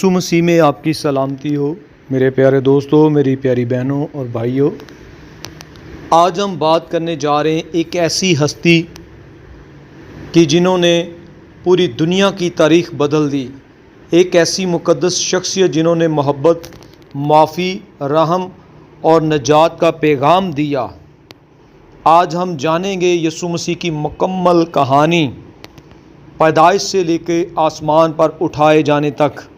یسوع مسیح میں آپ کی سلامتی ہو میرے پیارے دوستوں، میری پیاری بہنوں اور بھائیوں۔ آج ہم بات کرنے جا رہے ہیں ایک ایسی ہستی کہ جنہوں نے پوری دنیا کی تاریخ بدل دی، ایک ایسی مقدس شخصیت جنہوں نے محبت، معافی، رحم اور نجات کا پیغام دیا۔ آج ہم جانیں گے یسوع مسیح کی مکمل کہانی، پیدائش سے لے کے آسمان پر اٹھائے جانے تک۔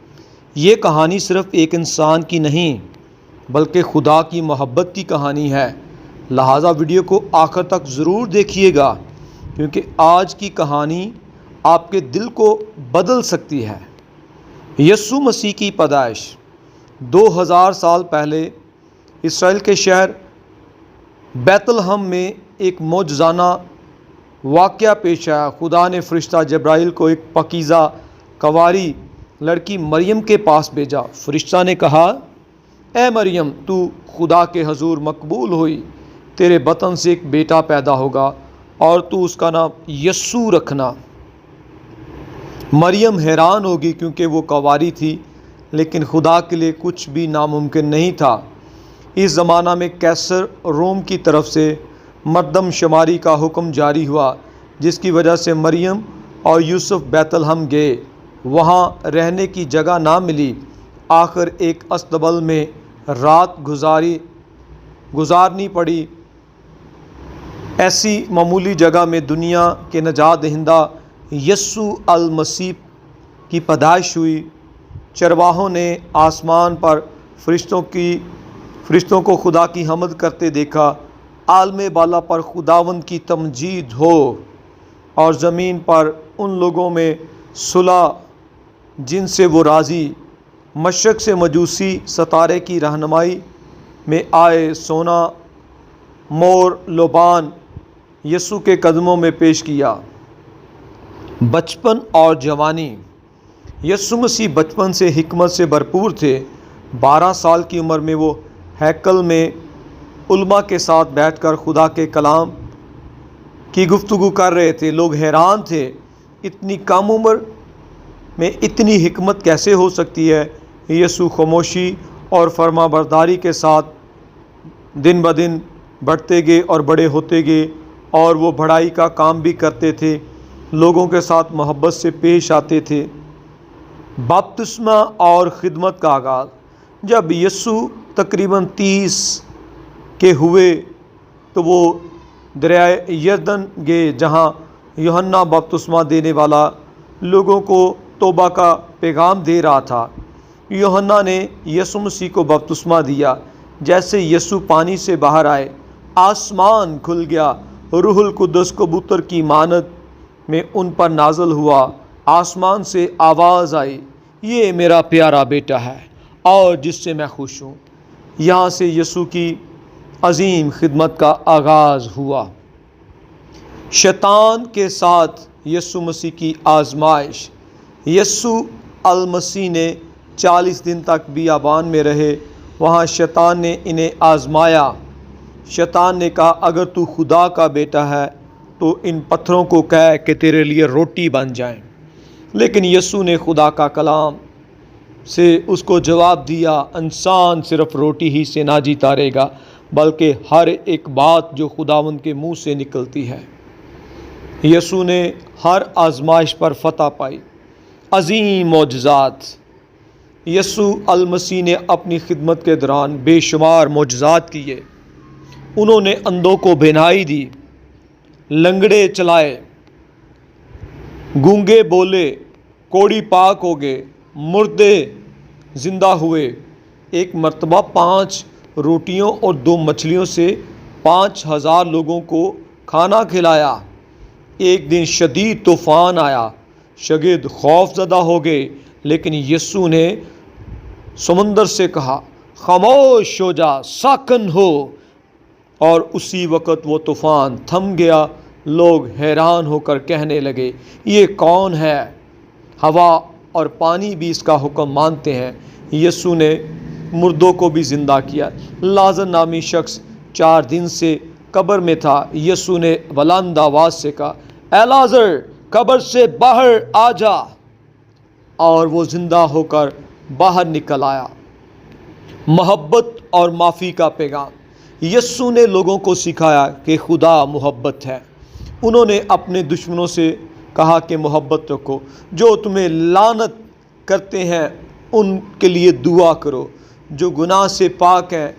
یہ کہانی صرف ایک انسان کی نہیں بلکہ خدا کی محبت کی کہانی ہے، لہٰذا ویڈیو کو آخر تک ضرور دیکھیے گا کیونکہ آج کی کہانی آپ کے دل کو بدل سکتی ہے۔ یسوع مسیح کی پیدائش 2000 سال پہلے اسرائیل کے شہر بیت لحم میں ایک معجزانہ واقعہ پیش آیا۔ خدا نے فرشتہ جبرائیل کو ایک پاکیزہ کنواری لڑکی مریم کے پاس بھیجا۔ فرشتہ نے کہا، اے مریم، تو خدا کے حضور مقبول ہوئی، تیرے بطن سے ایک بیٹا پیدا ہوگا اور تو اس کا نام یسوع رکھنا۔ مریم حیران ہوگی کیونکہ وہ کنواری تھی، لیکن خدا کے لیے کچھ بھی ناممکن نہیں تھا۔ اس زمانہ میں قیصر روم کی طرف سے مردم شماری کا حکم جاری ہوا، جس کی وجہ سے مریم اور یوسف بیت لحم گئے۔ وہاں رہنے کی جگہ نہ ملی، آخر ایک اصطبل میں رات گزارنی پڑی۔ ایسی معمولی جگہ میں دنیا کے نجات دہندہ یسوع المسیح کی پیدائش ہوئی۔ چرواہوں نے آسمان پر فرشتوں کو خدا کی حمد کرتے دیکھا۔ عالم بالا پر خداوند کی تمجید ہو، اور زمین پر ان لوگوں میں صلح جن سے وہ راضی۔ مشرق سے مجوسی ستارے کی رہنمائی میں آئے، سونا مور لوبان یسوع کے قدموں میں پیش کیا۔ بچپن اور جوانی۔ یسوع مسیح بچپن سے حکمت سے بھرپور تھے۔ 12 سال کی عمر میں وہ ہیکل میں علماء کے ساتھ بیٹھ کر خدا کے کلام کی گفتگو کر رہے تھے۔ لوگ حیران تھے، اتنی کم عمر میں اتنی حکمت کیسے ہو سکتی ہے؟ یسوع خاموشی اور فرما برداری کے ساتھ دن بدن بڑھتے گئے اور بڑے ہوتے گئے، اور وہ بڑائی کا کام بھی کرتے تھے، لوگوں کے ساتھ محبت سے پیش آتے تھے۔ بپتسمہ اور خدمت کا آغاز۔ جب یسوع تقریباً 30 کے ہوئے تو وہ دریائے یردن گئے، جہاں یوحنا بپتسمہ دینے والا لوگوں کو توبہ کا پیغام دے رہا تھا۔ یوحنا نے یسوع مسیح کو بپتسمہ دیا۔ جیسے یسوع پانی سے باہر آئے، آسمان کھل گیا، روح القدس کبوتر کی مانند میں ان پر نازل ہوا۔ آسمان سے آواز آئی، یہ میرا پیارا بیٹا ہے اور جس سے میں خوش ہوں۔ یہاں سے یسوع کی عظیم خدمت کا آغاز ہوا۔ شیطان کے ساتھ یسوع مسیح کی آزمائش۔ یسوع المسیح نے 40 دن تک بیابان میں رہے، وہاں شیطان نے انہیں آزمایا۔ شیطان نے کہا، اگر تو خدا کا بیٹا ہے تو ان پتھروں کو کہہ کہ تیرے لیے روٹی بن جائیں۔ لیکن یسوع نے خدا کا کلام سے اس کو جواب دیا، انسان صرف روٹی ہی سے نہ جیتا رہے گا بلکہ ہر ایک بات جو خداوند کے منہ سے نکلتی ہے۔ یسوع نے ہر آزمائش پر فتح پائی۔ عظیم معجزات۔ یسوع المسیح نے اپنی خدمت کے دوران بے شمار معجزات کیے۔ انہوں نے اندھوں کو بینائی دی، لنگڑے چلائے، گونگے بولے، کوڑی پاک ہو گئے، مردے زندہ ہوئے۔ ایک مرتبہ 5 روٹیوں اور 2 مچھلیوں سے 5000 لوگوں کو کھانا کھلایا۔ ایک دن شدید طوفان آیا، شاگرد خوف زدہ ہو گئے، لیکن یسوع نے سمندر سے کہا، خاموش ہو جا، ساکن ہو، اور اسی وقت وہ طوفان تھم گیا۔ لوگ حیران ہو کر کہنے لگے، یہ کون ہے؟ ہوا اور پانی بھی اس کا حکم مانتے ہیں۔ یسوع نے مردوں کو بھی زندہ کیا۔ لازر نامی شخص 4 دن سے قبر میں تھا۔ یسوع نے بلند آواز سے کہا، اے لازر، قبر سے باہر آ جا، اور وہ زندہ ہو کر باہر نکل آیا۔ محبت اور معافی کا پیغام۔ یسوع نے لوگوں کو سکھایا کہ خدا محبت ہے۔ انہوں نے اپنے دشمنوں سے کہا کہ محبت رکھو، جو تمہیں لعنت کرتے ہیں ان کے لیے دعا کرو، جو گناہ سے پاک ہیں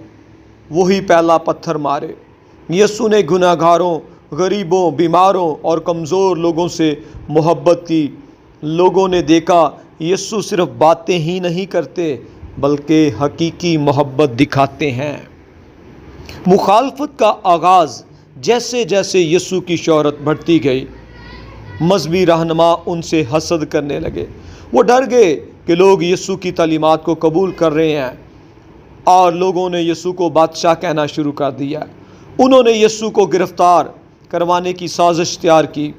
وہی پہلا پتھر مارے۔ یسوع نے گناہ گاروں، غریبوں، بیماروں اور کمزور لوگوں سے محبت کی۔ لوگوں نے دیکھا یسوع صرف باتیں ہی نہیں کرتے بلکہ حقیقی محبت دکھاتے ہیں۔ مخالفت کا آغاز۔ جیسے جیسے یسوع کی شہرت بڑھتی گئی، مذہبی رہنما ان سے حسد کرنے لگے۔ وہ ڈر گئے کہ لوگ یسوع کی تعلیمات کو قبول کر رہے ہیں، اور لوگوں نے یسوع کو بادشاہ کہنا شروع کر دیا۔ انہوں نے یسوع کو گرفتار کروانے کی سازش تیار کی۔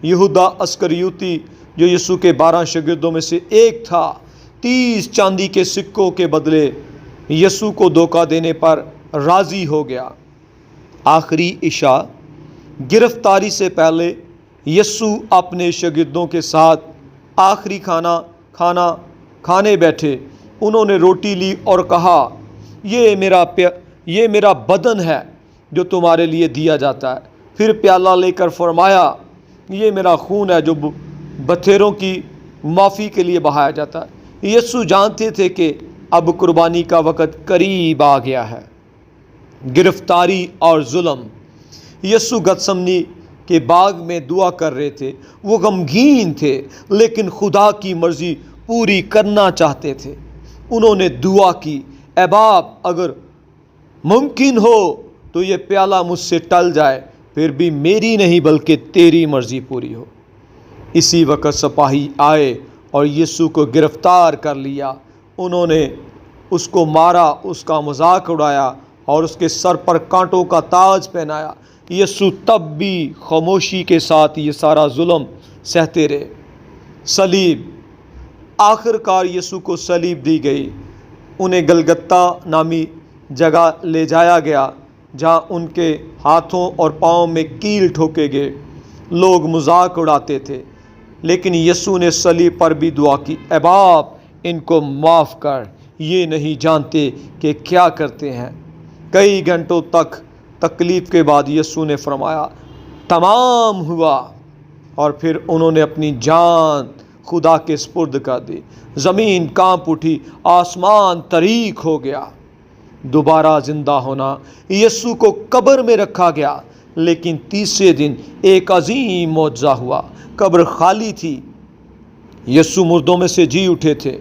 یہودا اسکریوتی، جو یسوع کے 12 شاگردوں میں سے ایک تھا، 30 چاندی کے سکوں کے بدلے یسوع کو دھوکہ دینے پر راضی ہو گیا۔ آخری عشاء۔ گرفتاری سے پہلے یسوع اپنے شاگردوں کے ساتھ آخری کھانا کھانے بیٹھے۔ انہوں نے روٹی لی اور کہا، یہ میرا بدن ہے جو تمہارے لیے دیا جاتا ہے۔ پھر پیالہ لے کر فرمایا، یہ میرا خون ہے جو بتھیروں کی معافی کے لیے بہایا جاتا ہے۔ یسوع جانتے تھے کہ اب قربانی کا وقت قریب آ گیا ہے۔ گرفتاری اور ظلم۔ یسوع گتسمنی کے باغ میں دعا کر رہے تھے۔ وہ غمگین تھے لیکن خدا کی مرضی پوری کرنا چاہتے تھے۔ انہوں نے دعا کی، اے باپ، اگر ممکن ہو تو یہ پیالہ مجھ سے ٹل جائے، پھر بھی میری نہیں بلکہ تیری مرضی پوری ہو۔ اسی وقت سپاہی آئے اور یسوع کو گرفتار کر لیا۔ انہوں نے اس کو مارا، اس کا مذاق اڑایا اور اس کے سر پر کانٹوں کا تاج پہنایا۔ یسوع تب بھی خاموشی کے ساتھ یہ سارا ظلم سہتے رہے۔ صلیب۔ آخر کار یسوع کو صلیب دی گئی۔ انہیں گلگتہ نامی جگہ لے جایا گیا جہاں ان کے ہاتھوں اور پاؤں میں کیل ٹھوکے گئے۔ لوگ مذاق اڑاتے تھے لیکن یسوع نے صلیب پر بھی دعا کی، اے باپ، ان کو معاف کر، یہ نہیں جانتے کہ کیا کرتے ہیں۔ کئی گھنٹوں تک تکلیف کے بعد یسوع نے فرمایا، تمام ہوا، اور پھر انہوں نے اپنی جان خدا کے سپرد کر دی۔ زمین کانپ اٹھی، آسمان تاریک ہو گیا۔ دوبارہ زندہ ہونا۔ یسوع کو قبر میں رکھا گیا، لیکن تیسرے دن ایک عظیم معجزہ ہوا۔ قبر خالی تھی۔ یسوع مردوں میں سے جی اٹھے تھے۔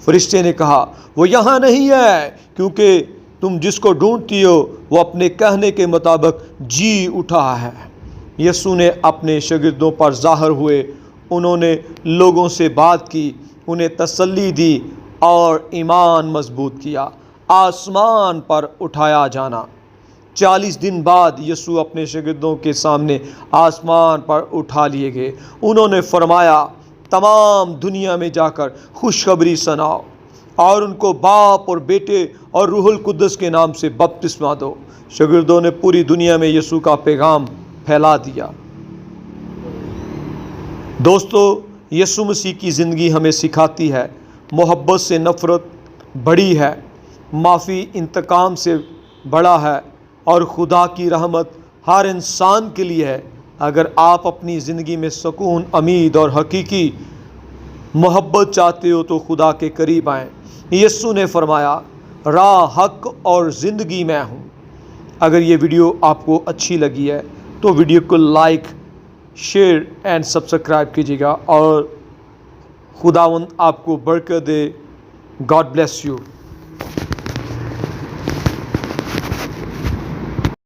فرشتے نے کہا، وہ یہاں نہیں ہے، کیونکہ تم جس کو ڈھونڈتی ہو وہ اپنے کہنے کے مطابق جی اٹھا ہے۔ یسوع نے اپنے شاگردوں پر ظاہر ہوئے۔ انہوں نے لوگوں سے بات کی، انہیں تسلی دی اور ایمان مضبوط کیا۔ آسمان پر اٹھایا جانا۔ 40 دن بعد یسوع اپنے شاگردوں کے سامنے آسمان پر اٹھا لیے گئے۔ انہوں نے فرمایا، تمام دنیا میں جا کر خوشخبری سناؤ اور ان کو باپ اور بیٹے اور روح القدس کے نام سے بپتسمہ دو۔ شاگردوں نے پوری دنیا میں یسوع کا پیغام پھیلا دیا۔ دوستو، یسوع مسیح کی زندگی ہمیں سکھاتی ہے، محبت سے نفرت بڑی ہے، معافی انتقام سے بڑا ہے، اور خدا کی رحمت ہر انسان کے لیے ہے۔ اگر آپ اپنی زندگی میں سکون، امید اور حقیقی محبت چاہتے ہو تو خدا کے قریب آئیں۔ یسوع نے فرمایا، راہ، حق اور زندگی میں ہوں۔ اگر یہ ویڈیو آپ کو اچھی لگی ہے تو ویڈیو کو لائک، شیئر اینڈ سبسکرائب کیجیے گا، اور خداوند آپ کو برکت دے۔ God bless you.